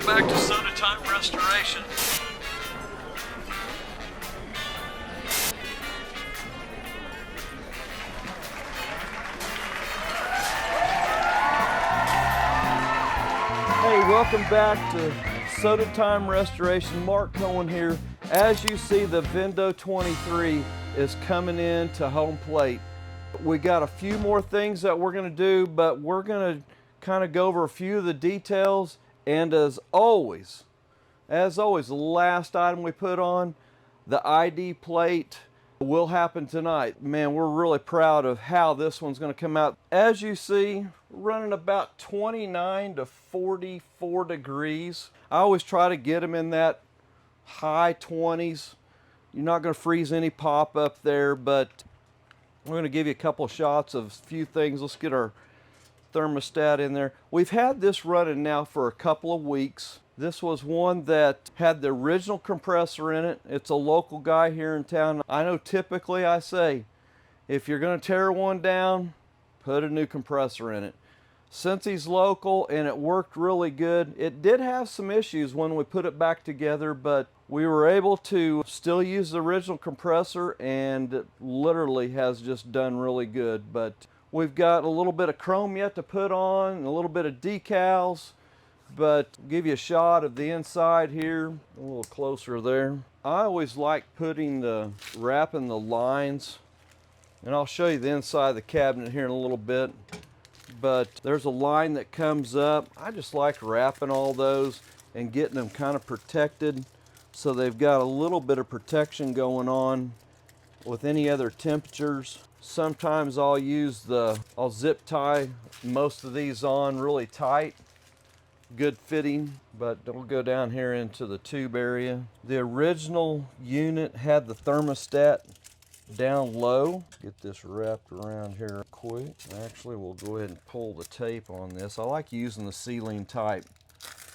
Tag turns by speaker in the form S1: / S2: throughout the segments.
S1: back to Soda Time Restoration.
S2: Hey, welcome back to Soda Time Restoration. Mark Cohen here. As you see, the Vendo 23 is coming in to home plate. We got a few more things that we're going to do, but we're going to kind of go over a few of the details. And as always, the last item we put on, the ID plate, will happen tonight. Man, we're really proud of how this one's going to come out. As you see, running about 29 to 44 degrees. I always try to get them in that high 20s. You're not going to freeze any pop up there, but we're going to give you a couple shots of a few things. Let's get our thermostat in there. We've had this running now for a couple of weeks. This was one that had the original compressor in it. It's a local guy here in town. I know typically I say, if you're going to tear one down, put a new compressor in it. Since he's local and it worked really good, it did have some issues when we put it back together, but we were able to still use the original compressor, and it literally has just done really good. But we've got a little bit of chrome yet to put on, and a little bit of decals, but I'll give you a shot of the inside here, a little closer there. I always like wrapping the lines, and I'll show you the inside of the cabinet here in a little bit, but there's a line that comes up. I just like wrapping all those and getting them kind of protected so they've got a little bit of protection going on with any other temperatures. Sometimes I'll zip tie most of these on really tight, good fitting, but don't go down here into the tube area. The original unit had the thermostat down low. Get this wrapped around here quick. Actually, we'll go ahead and pull the tape on this. I like using the ceiling type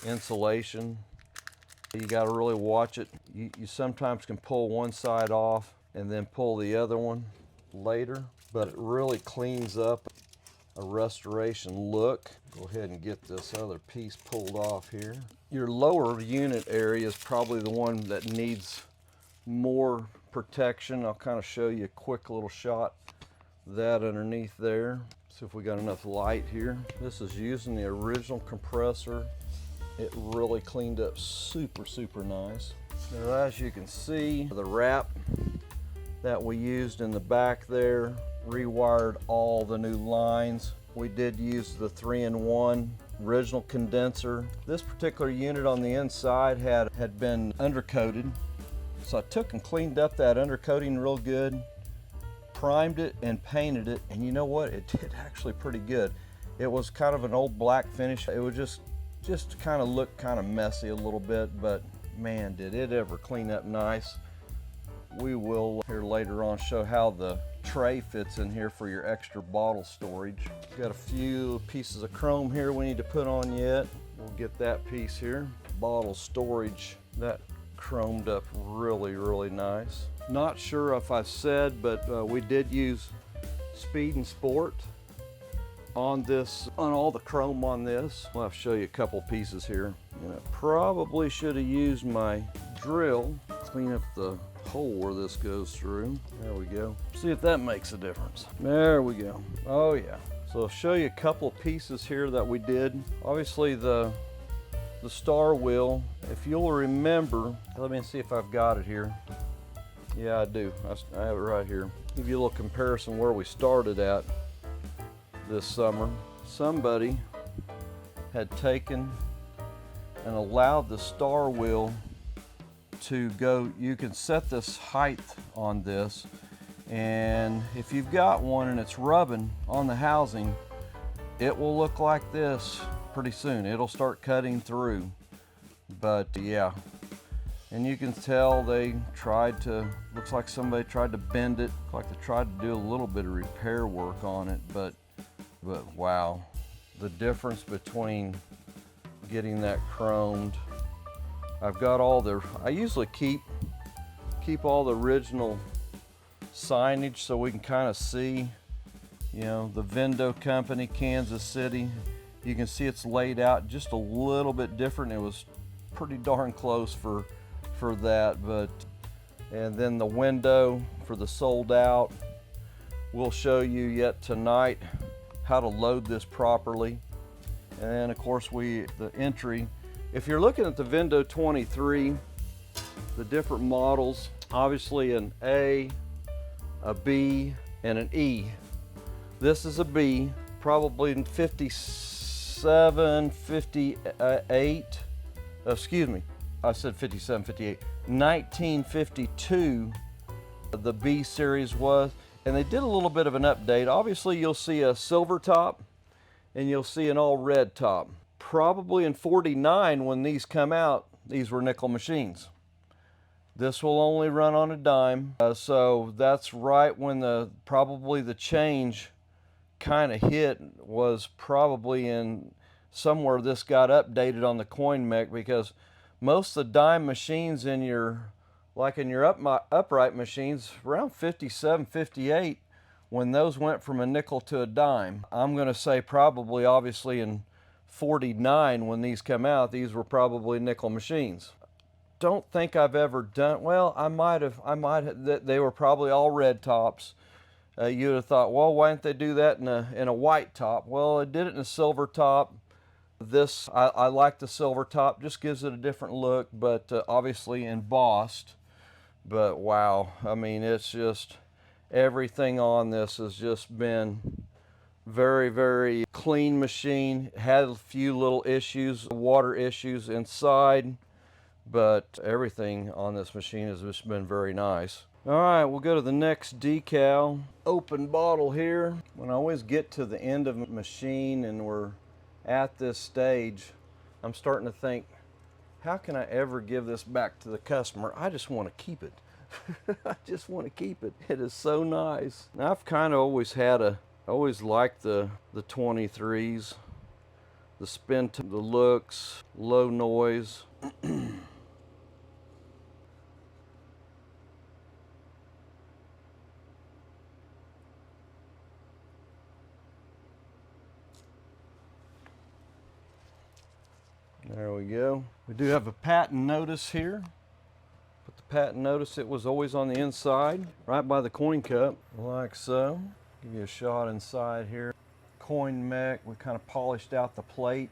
S2: insulation. You got to really watch it. You sometimes can pull one side off and then pull the other one later, but it really cleans up a restoration look. Go ahead and get this other piece pulled off here. Your lower unit area is probably the one that needs more protection. I'll kind of show you a quick little shot of that underneath there. See if we got enough light here. This is using the original compressor. It really cleaned up super nice. Now, as you can see, the wrap that we used in the back there rewired all the new lines. We did use the 3-in-1 original condenser. This particular unit on the inside had been undercoated, so I took and cleaned up that undercoating real good, primed it and painted it, and you know what, it did actually pretty good. It was kind of an old black finish. It would just kind of look kind of messy a little bit, but man, did it ever clean up nice. We will here later on show how the tray fits in here for your extra bottle storage. Got a few pieces of chrome here we need to put on yet. We'll get that piece here. Bottle storage, that chromed up really nice. Not sure if I said, but we did use Speed and Sport on all the chrome on this. I'll have to show you a couple pieces here. And I probably should have used my drill, clean up the hole where this goes through. There we go. See if that makes a difference. There we go. Oh yeah. So I'll show you a couple of pieces here that we did. Obviously the star wheel, if you'll remember, let me see if I've got it here. Yeah, I do. I have it right here. Give you a little comparison where we started at this summer. Somebody had taken and allowed the star wheel to go. You can set this height on this, and if you've got one and it's rubbing on the housing, it will look like this pretty soon. It'll start cutting through. But yeah, and you can tell looks like somebody tried to bend it, like they tried to do a little bit of repair work on it, but wow, the difference between getting that chromed. I've got I usually keep all the original signage so we can kind of see, you know, the Vendo company, Kansas City. You can see it's laid out just a little bit different. It was pretty darn close for that. But and then the window for the sold out. We'll show you yet tonight how to load this properly. And then of course the entry. If you're looking at the Vendo 23, the different models, obviously an A, a B, and an E. This is a B, probably in 57, 58, excuse me, I said 57, 58. 1952, the B series was, and they did a little bit of an update. Obviously you'll see a silver top and you'll see an all red top. Probably in 49 when these come out, these were nickel machines. This will only run on a dime, so that's right when probably the change kind of hit, was probably in somewhere this got updated on the coin mech, because most of the dime machines in your upright machines around 57, 58 when those went from a nickel to a dime. I'm going to say probably obviously in 49 when these come out, these were probably nickel machines. Don't think I've ever done, well, I might have, they were probably all red tops. You'd have thought, well, why didn't they do that in a white top? Well, it did it in a silver top. This, I like the silver top, just gives it a different look, but obviously embossed. But wow, I mean, it's just, everything on this has just been very, very clean machine. Had a few little issues, water issues inside, but everything on this machine has just been very nice. All right, we'll go to the next decal. Open bottle here. When I always get to the end of a machine and we're at this stage, I'm starting to think, how can I ever give this back to the customer? I just want to keep it. I just want to keep it. It is so nice. Now, I've kind of always always liked the 23s, the spin, the looks, low noise. There we go. We do have a patent notice here. Put the patent notice, it was always on the inside, right by the coin cup, like so. Give you a shot inside here. Coin mech, we kind of polished out the plate,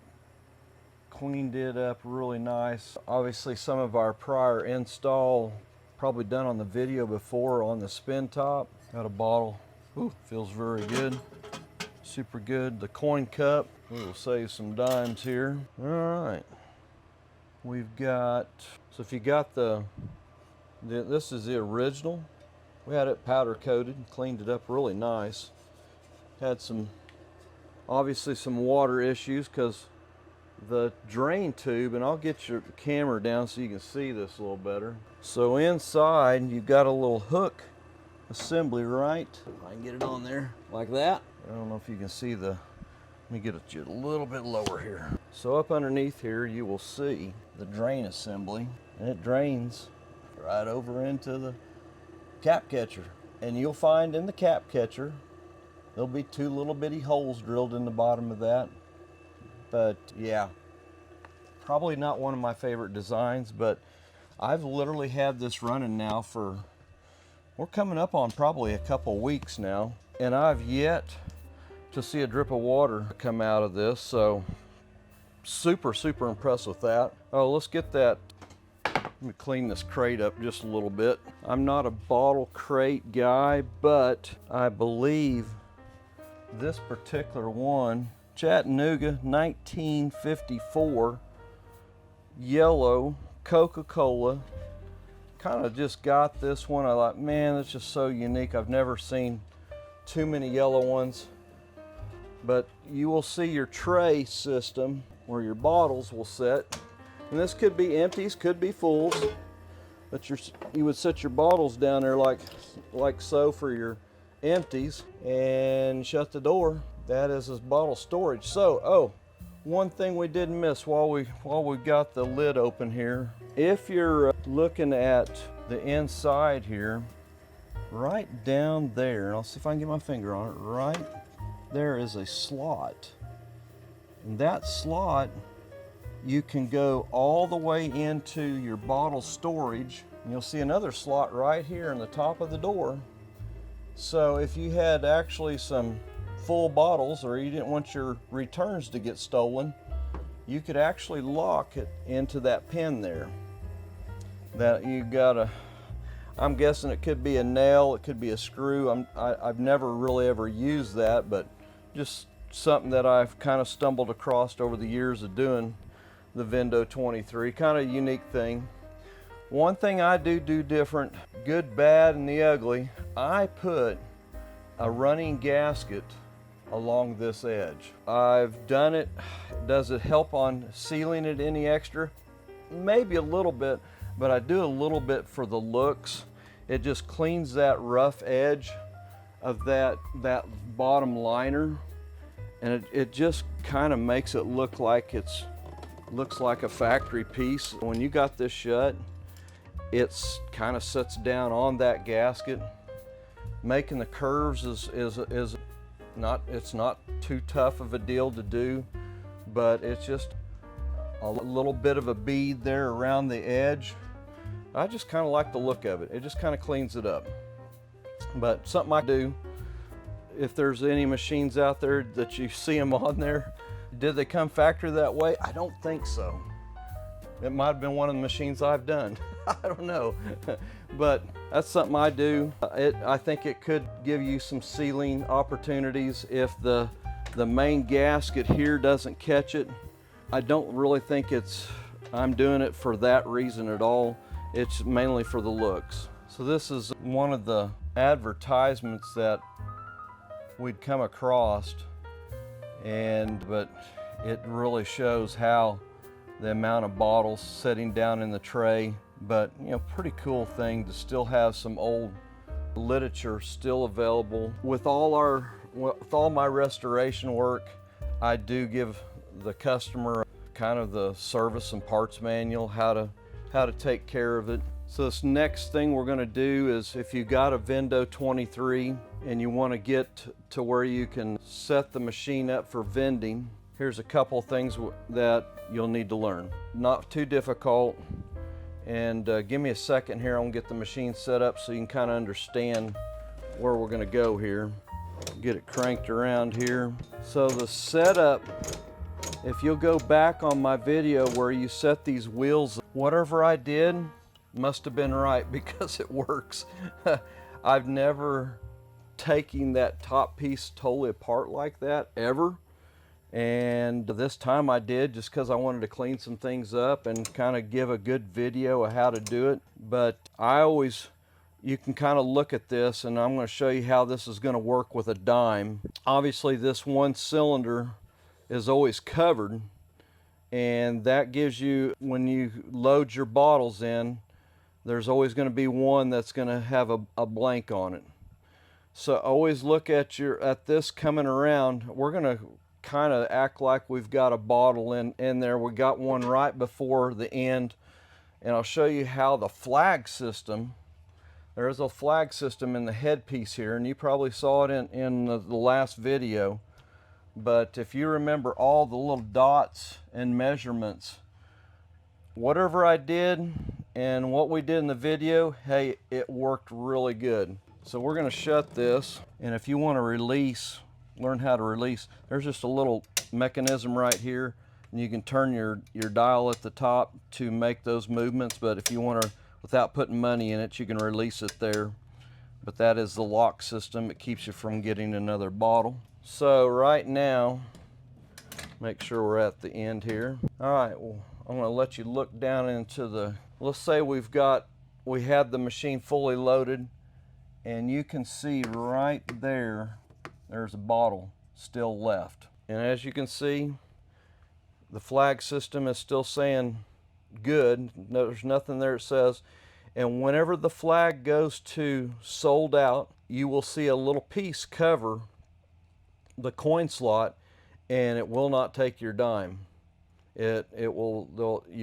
S2: cleaned it up really nice. Obviously some of our prior install, probably done on the video before on the spin top. Got a bottle, ooh, feels very good. Super good. The coin cup, we'll save some dimes here. All right, we've got, so if you got this is the original. We had it powder coated, cleaned it up really nice. Had obviously some water issues because the drain tube, and I'll get your camera down so you can see this a little better. So inside you've got a little hook assembly, right? If I can get it on there like that. I don't know if you can see let me get it a little bit lower here. So up underneath here you will see the drain assembly, and it drains right over into the cap catcher. And you'll find in the cap catcher there'll be two little bitty holes drilled in the bottom of that. But yeah, probably not one of my favorite designs, but I've literally had this running now for, we're coming up on probably a couple weeks now, and I've yet to see a drip of water come out of this. So super impressed with that. Oh, let's get that. Let me clean this crate up just a little bit. I'm not a bottle crate guy, but I believe this particular one, Chattanooga 1954, yellow Coca-Cola. Kind of just got this one. I thought, man, it's just so unique. I've never seen too many yellow ones. But you will see your tray system where your bottles will sit. And this could be empties, could be fulls. But you would set your bottles down there like so for your empties, and shut the door. That is this bottle storage. So, oh, one thing we didn't miss while we got the lid open here. If you're looking at the inside here, right down there, and I'll see if I can get my finger on it, right there is a slot. And that slot you can go all the way into your bottle storage. And you'll see another slot right here in the top of the door. So if you had actually some full bottles or you didn't want your returns to get stolen, you could actually lock it into that pin there. That you gotta, I'm guessing it could be a nail, it could be a screw. I've never really ever used that, but just something that I've kind of stumbled across over the years of doing the Vendo 23. Kind of a unique thing. One thing I do different, good, bad, and the ugly, I put a running gasket along this edge. I've done it. Does it help on sealing it any extra? Maybe a little bit, but I do a little bit for the looks. It just cleans that rough edge of that bottom liner, and it just kind of makes it look like looks like a factory piece. When you got this shut, it's kind of sits down on that gasket. Making the curves is not, it's not too tough of a deal to do, but it's just a little bit of a bead there around the edge. I just kind of like the look of it. It just kind of cleans it up. But something I do, if there's any machines out there that you see them on there, did they come factory that way? I don't think so. It might have been one of the machines I've done. I don't know. But that's something I do. I think it could give you some sealing opportunities if the main gasket here doesn't catch it. I don't really think I'm doing it for that reason at all. It's mainly for the looks. So this is one of the advertisements that we'd come across, but it really shows how the amount of bottles sitting down in the tray. But you know, pretty cool thing to still have some old literature still available. With all my restoration work, I do give the customer kind of the service and parts manual, how to take care of it. So this next thing we're going to do is, if you got a Vendo 23 and you want to get to where you can set the machine up for vending, here's a couple things that you'll need to learn. Not too difficult. And give me a second here, I'm gonna get the machine set up so you can kind of understand where we're gonna go here. Get it cranked around here. So the setup, if you'll go back on my video where you set these wheels, whatever I did must have been right because it works. I've never taken that top piece totally apart like that, ever. And this time I did, just because I wanted to clean some things up and kind of give a good video of how to do it. But you can kind of look at this, and I'm going to show you how this is going to work with a dime. Obviously this one cylinder is always covered, and that gives you, when you load your bottles in, there's always going to be one that's going to have a blank on it. So always look at this coming around. We're going to kind of act like we've got a bottle in there. We got one right before the end, and I'll show you how the flag system, there is a flag system in the headpiece here, and you probably saw it in the last video. But if you remember all the little dots and measurements, whatever I did and what we did in the video, hey, it worked really good. So we're going to shut this, and if you want to learn how to release, there's just a little mechanism right here, and you can turn your dial at the top to make those movements. But if you want to, without putting money in it, you can release it there. But that is the lock system. It keeps you from getting another bottle. So right now, make sure we're at the end here. All right, well, I'm going to let you look down into let's say we had the machine fully loaded, and you can see right there, there's a bottle still left. And as you can see, the flag system is still saying good. There's nothing there that says. And whenever the flag goes to sold out, you will see a little piece cover the coin slot, and it will not take your dime. You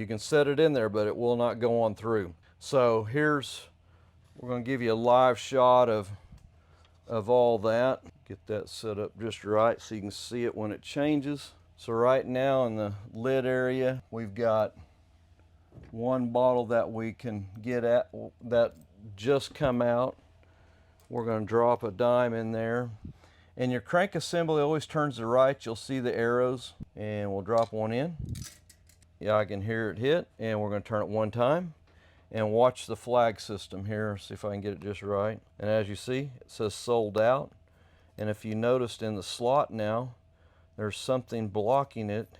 S2: can set it in there, but it will not go on through. So we're going to give you a live shot of all that. Get that set up just right so you can see it when it changes. So right now in the lid area, we've got one bottle that we can get at that just come out. We're going to drop a dime in there. And your crank assembly always turns to the right. You'll see the arrows, and we'll drop one in. Yeah, I can hear it hit, and we're going to turn it one time and watch the flag system here, see if I can get it just right. And as you see, it says sold out. And if you noticed in the slot now, there's something blocking it.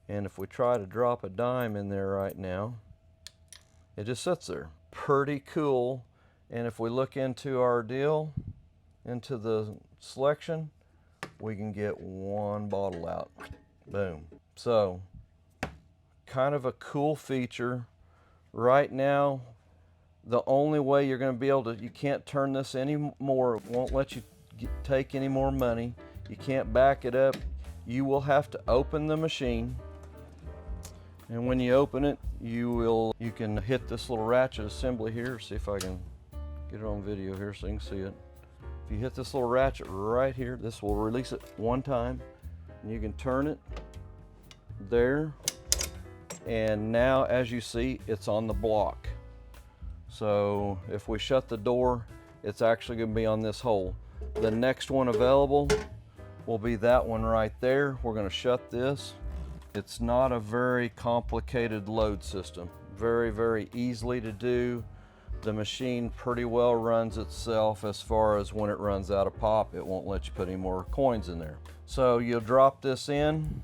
S2: And if we try to drop a dime in there right now, it just sits there. Pretty cool. And if we look into our deal, into the selection, we can get one bottle out. Boom. So, kind of a cool feature. Right now, the only way you're going to be able to, you can't turn this anymore. It won't let you take any more money. You can't back it up. You will have to open the machine. And when you open it, you can hit this little ratchet assembly here. See if I can get it on video here so you can see it. If you hit this little ratchet right here, this will release it one time. And you can turn it there. And now, as you see, it's on the block. So if we shut the door, it's actually going to be on this hole. The next one available will be that one right there. We're going to shut this. It's not a very complicated load system. Very, very easily to do. The machine pretty well runs itself as far as when it runs out of pop, it won't let you put any more coins in there. So you'll drop this in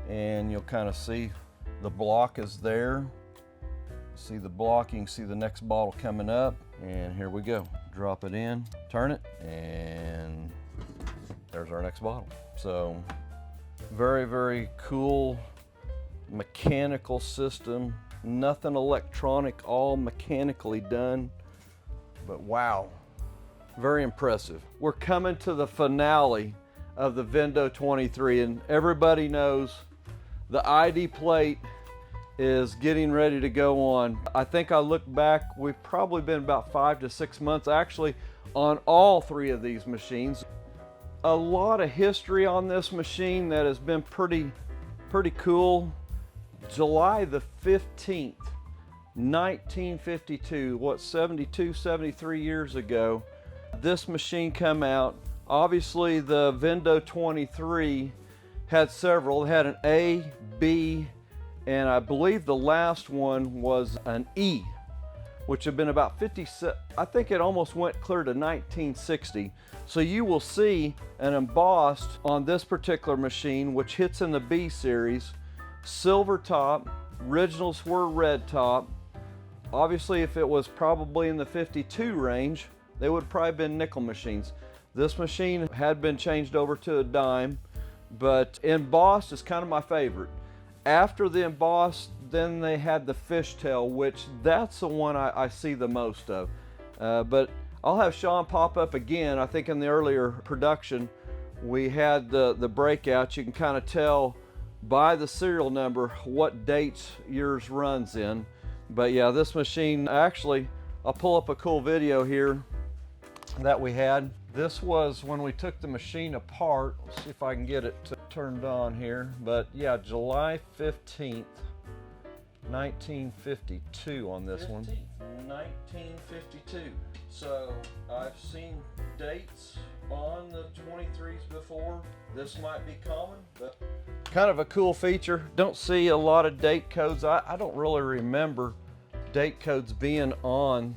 S2: and you'll kind of see the block is there. See the block, you can see the next bottle coming up, and here we go. Drop it in, turn it, and there's our next bottle. So very, very cool mechanical system. Nothing electronic, all mechanically done. But wow, very impressive. We're coming to the finale of the Vendo 23, and everybody knows the ID plate is getting ready to go on. I think I look back, we've probably been about 5 to 6 months actually on all three of these machines. A lot of history on this machine that has been pretty cool. July the 15th, 1952, 72, 73 years ago, this machine come out. Obviously the Vendo 23 had several. It had an A, B, and I believe the last one was an E, which had been about 57. I think it almost went clear to 1960. So you will see an embossed on this particular machine, which hits in the B series, silver top. Originals were red top. Obviously, if it was probably in the 52 range, they would probably been nickel machines. This machine had been changed over to a dime, but embossed is kind of my favorite. After the embossed, then they had the fishtail, which that's the one I see the most of. But I'll have Sean pop up again. I think in the earlier production, we had the breakout. You can kind of tell by the serial number what dates yours runs in. But yeah, this machine, actually, I'll pull up a cool video here that we had. This was when we took the machine apart. Let's see if I can get it turned on here. But yeah, July 15th, 1952 on this one. 1952. So I've seen dates on the 23s before. This might be common, but kind of a cool feature. Don't see a lot of date codes. I don't really remember date codes being on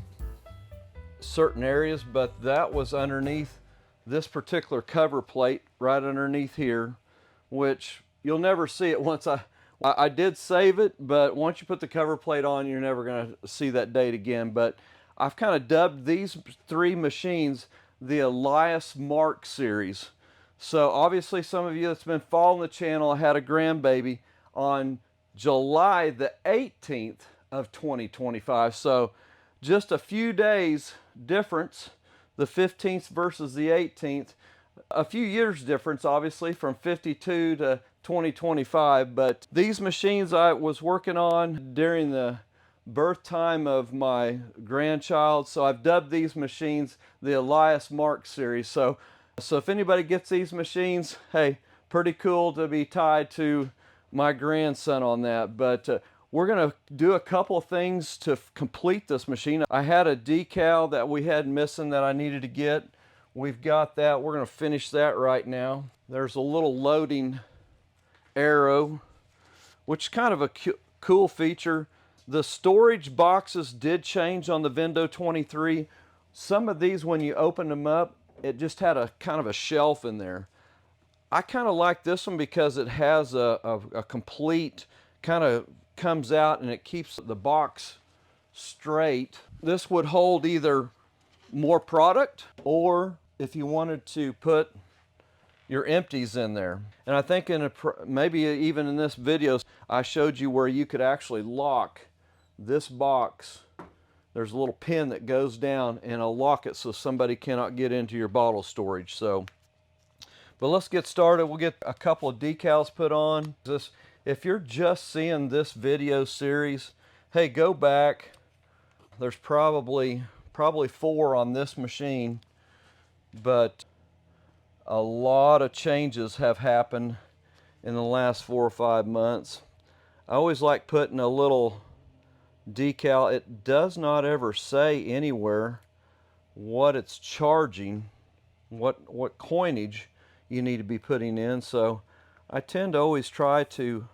S2: certain areas, but that was underneath this particular cover plate right underneath here, which you'll never see it. Once I did save it, but once you put the cover plate on, you're never going to see that date again. But I've kind of dubbed these three machines the Elias Mark series. So obviously some of you that's been following the channel, I had a grandbaby on July the 18th of 2025. So just a few days difference, the 15th versus the 18th. A few years difference, obviously, from 52 to 2025. But these machines I was working on during the birth time of my grandchild. So I've dubbed these machines the Elias Mark series. So if anybody gets these machines, hey, pretty cool to be tied to my grandson on that. But we're gonna do a couple of things to complete this machine. I had a decal that we had missing that I needed to get. We've got that. We're gonna finish that right now. There's a little loading arrow, which is kind of a cool feature. The storage boxes did change on the Vendo 23. Some of these, when you open them up, it just had a kind of a shelf in there. I kind of like this one because it has a complete, kind of comes out and it keeps the box straight. This would hold either more product, or if you wanted to put your empties in there. And I think maybe even in this video, I showed you where you could actually lock this box. There's a little pin that goes down and it'll lock it so somebody cannot get into your bottle storage. But let's get started. We'll get a couple of decals put on. If you're just seeing this video series, hey, go back. There's probably 4 on this machine, but a lot of changes have happened in the last 4 or 5 months. I always like putting a little decal. It does not ever say anywhere what it's charging, what coinage you need to be putting in. So I tend to always try to,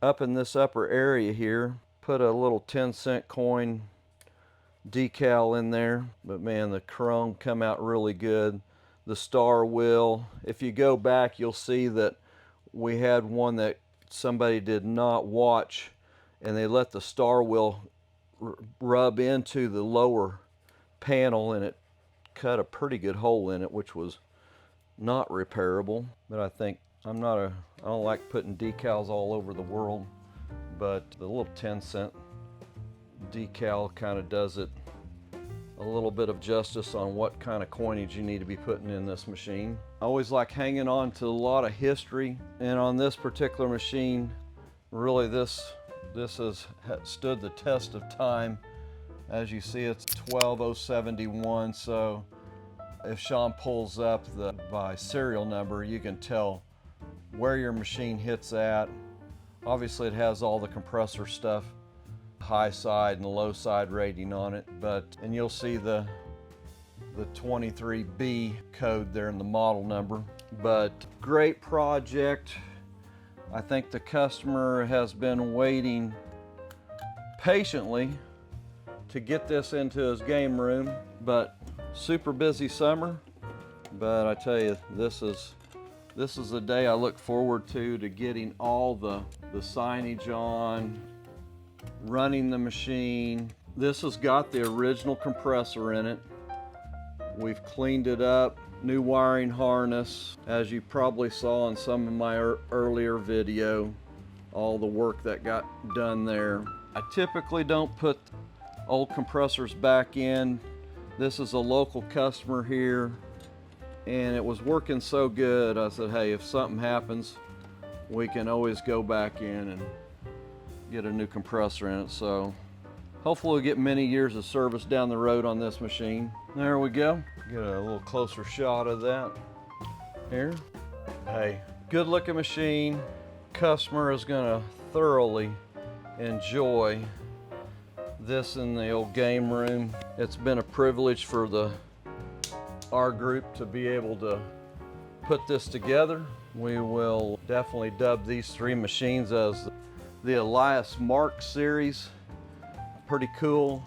S2: up in this upper area here, put a little 10-cent coin decal in there. But man, the chrome come out really good. The star wheel, if you go back, you'll see that we had one that somebody did not watch, and they let the star wheel rub into the lower panel, and it cut a pretty good hole in it, which was not repairable. But I think I don't like putting decals all over the world, but the little 10-cent decal kind of does it a little bit of justice on what kind of coinage you need to be putting in this machine. I always like hanging on to a lot of history, and on this particular machine, really this has stood the test of time. As you see, it's 12071, so if Sean pulls up by serial number, you can tell where your machine hits at. Obviously it has all the compressor stuff, high side and the low side rating on it, and you'll see the 23B code there in the model number. But great project. I think the customer has been waiting patiently to get this into his game room, but super busy summer. But I tell you, this is the day I look forward to getting all the signage on, running the machine. This has got the original compressor in it. We've cleaned it up, new wiring harness, as you probably saw in some of my earlier video, all the work that got done there. I typically don't put old compressors back in. This is a local customer here, and it was working so good, I said, hey, if something happens, we can always go back in and get a new compressor in it. So hopefully we'll get many years of service down the road on this machine. There we go. Get a little closer shot of that here. Hey, good looking machine. Customer is gonna thoroughly enjoy this in the old game room. It's been a privilege for our group to be able to put this together. We will definitely dub these 3 machines as the Elias Mark series. Pretty cool.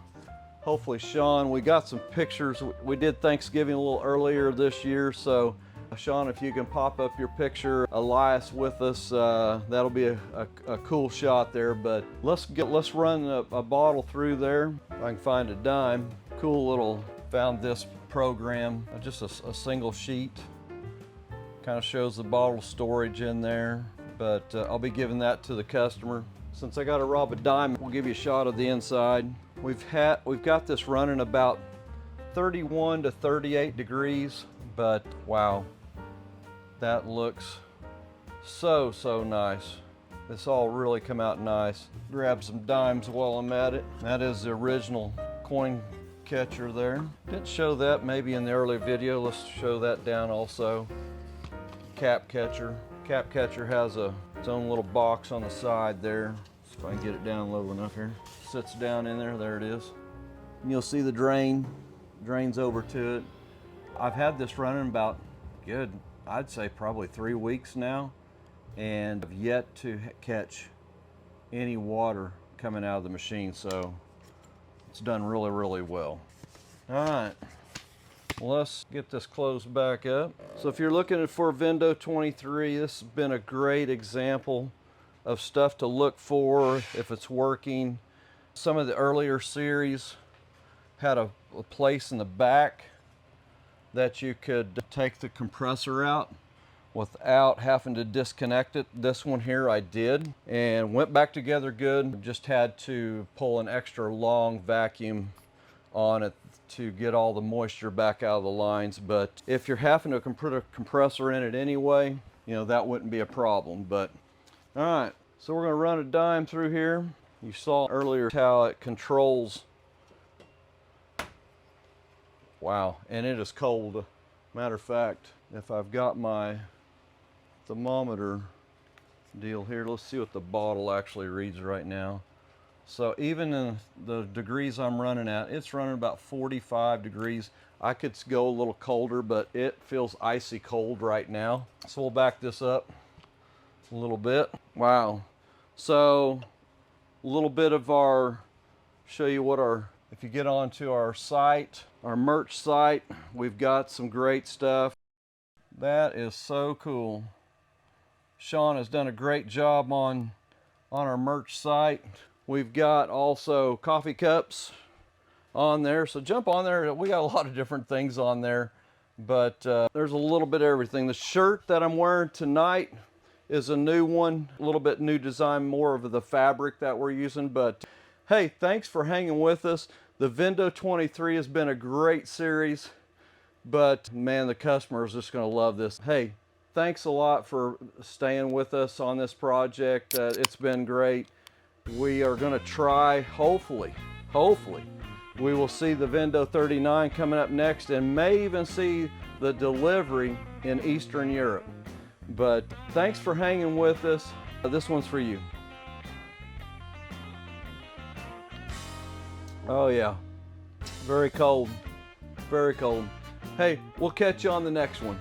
S2: Hopefully, Sean, we got some pictures. We did Thanksgiving a little earlier this year, so Sean, if you can pop up your picture, Elias with us, that'll be a cool shot there. But let's run a bottle through there. If I can find a dime. Cool little, found this program, just a single sheet. Kind of shows the bottle storage in there, but I'll be giving that to the customer. Since I got to rob a dime, we'll give you a shot of the inside. We've got this running about 31 to 38 degrees, but wow, that looks so nice. This all really come out nice. Grab some dimes while I'm at it. That is the original coin catcher there. Didn't show that maybe in the earlier video. Let's show that down also. cap catcher. Cap catcher has its own little box on the side there. See if I can get it down low enough here. Sits down in there, there it is. And you'll see the drains over to it. I've had this running about good, I'd say probably 3 weeks now, and I've yet to catch any water coming out of the machine, so it's done really, really well. All right. Let's get this closed back up. So if you're looking for Vendo 23, this has been a great example of stuff to look for if it's working. Some of the earlier series had a place in the back that you could take the compressor out without having to disconnect it. This one here I did, and went back together good. Just had to pull an extra long vacuum on it to get all the moisture back out of the lines. But if you're having to put a compressor in it anyway, you know, that wouldn't be a problem. But all right, so we're going to run a dime through here. You saw earlier how it controls. Wow, and it is cold. Matter of fact, if I've got my thermometer deal here, let's see what the bottle actually reads right now. So even in the degrees I'm running at, it's running about 45 degrees. I could go a little colder, but it feels icy cold right now. So we'll back this up a little bit. Wow. So a little bit of show you what if you get onto our site, our merch site, we've got some great stuff. That is so cool. Sean has done a great job on our merch site. We've got also coffee cups on there, so jump on there. We got a lot of different things on there, but there's a little bit of everything. The shirt that I'm wearing tonight is a new one, a little bit new design, more of the fabric that we're using. But hey, thanks for hanging with us. The Vendo 23 has been a great series, but man, the customer is just going to love this. Hey, thanks a lot for staying with us on this project. It's been great. We are going to try, hopefully, we will see the Vendo 39 coming up next, and may even see the delivery in Eastern Europe. But thanks for hanging with us. This one's for you. Oh yeah, very cold, very cold. Hey, we'll catch you on the next one.